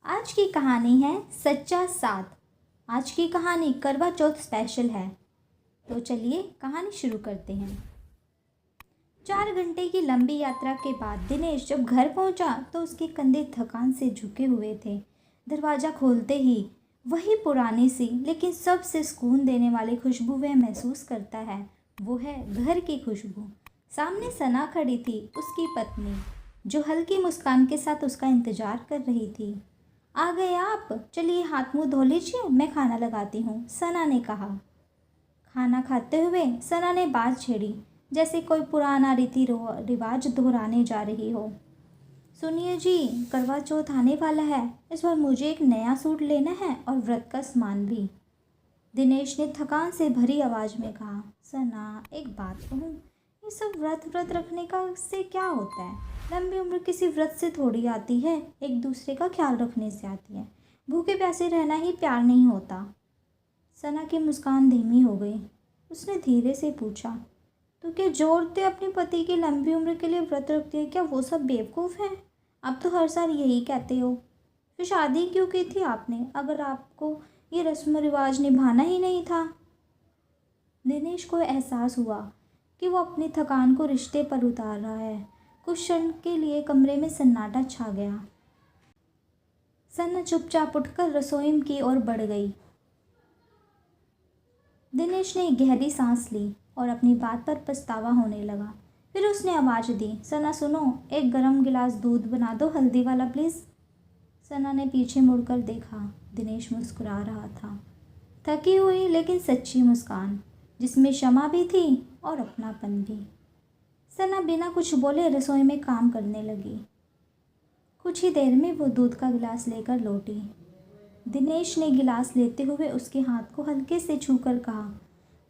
आज की कहानी है सच्चा साथ। आज की कहानी करवा चौथ स्पेशल है। तो चलिए कहानी शुरू करते हैं। 4 घंटे की लंबी यात्रा के बाद दिनेश जब घर पहुंचा तो उसके कंधे थकान से झुके हुए थे। दरवाज़ा खोलते ही वही पुरानी सी लेकिन सबसे सुकून देने वाली खुशबू वह महसूस करता है। वो है घर की खुशबू। सामने सना खड़ी थी, उसकी पत्नी, जो हल्की मुस्कान के साथ उसका इंतजार कर रही थी। आ गए आप? चलिए हाथ मुंह धो लीजिए, मैं खाना लगाती हूँ, सना ने कहा। खाना खाते हुए सना ने बात छेड़ी, जैसे कोई पुराना रीति रिवाज दोहराने जा रही हो। सुनिए जी, करवा चौथ आने वाला है, इस बार मुझे एक नया सूट लेना है और व्रत का सामान भी। दिनेश ने थकान से भरी आवाज़ में कहा। सना, एक बात कहूँ, ये सब व्रत रखने का से क्या होता है? लंबी उम्र किसी व्रत से थोड़ी आती है, एक दूसरे का ख्याल रखने से आती है। भूखे प्यासे रहना ही प्यार नहीं होता। सना की मुस्कान धीमी हो गई। उसने धीरे से पूछा, तो क्या जोड़ते अपने पति की लंबी उम्र के लिए व्रत रखती है? क्या वो सब बेवकूफ़ हैं? आप तो हर साल यही कहते हो। फिर शादी क्यों की थी आपने, अगर आपको ये रस्म रिवाज निभाना ही नहीं था? दिनेश को एहसास हुआ कि वो अपनी थकान को रिश्ते पर उतार रहा है। कुछ क्षण के लिए कमरे में सन्नाटा छा गया। सन्ना चुपचाप उठकर रसोई की ओर बढ़ गई। दिनेश ने एक गहरी सांस ली और अपनी बात पर पछतावा होने लगा। फिर उसने आवाज़ दी, सना सुनो, एक गर्म गिलास दूध बना दो, हल्दी वाला प्लीज़। सना ने पीछे मुड़कर देखा। दिनेश मुस्कुरा रहा था, थकी हुई लेकिन सच्ची मुस्कान, जिसमें क्षमा भी थी और अपनापन भी। सना बिना कुछ बोले रसोई में काम करने लगी। कुछ ही देर में वो दूध का गिलास लेकर लौटी। दिनेश ने गिलास लेते हुए उसके हाथ को हल्के से छूकर कहा,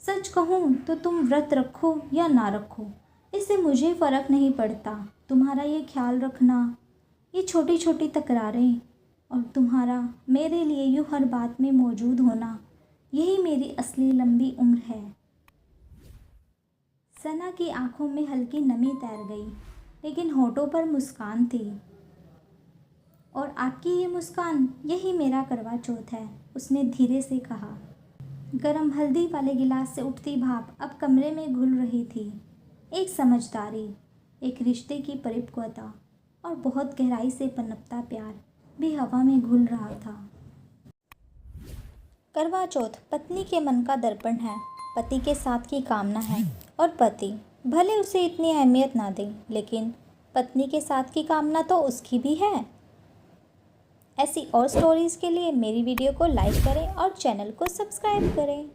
सच कहूँ तो तुम व्रत रखो या ना रखो, इससे मुझे फ़र्क नहीं पड़ता। तुम्हारा ये ख्याल रखना, ये छोटी छोटी तकरारें और तुम्हारा मेरे लिए यूँ हर बात में मौजूद होना, यही मेरी असली लंबी उम्र है। सना की आंखों में हल्की नमी तैर गई, लेकिन होठों पर मुस्कान थी। और आपकी ये मुस्कान, यही मेरा करवा चौथ है, उसने धीरे से कहा। गरम हल्दी वाले गिलास से उठती भाप अब कमरे में घुल रही थी। एक समझदारी, एक रिश्ते की परिपक्वता और बहुत गहराई से पनपता प्यार भी हवा में घुल रहा था। करवा चौथ पत्नी के मन का दर्पण है, पति के साथ की कामना है। और पति भले उसे इतनी अहमियत ना दे, लेकिन पत्नी के साथ की कामना तो उसकी भी है। ऐसी और स्टोरीज़ के लिए मेरी वीडियो को लाइक करें और चैनल को सब्सक्राइब करें।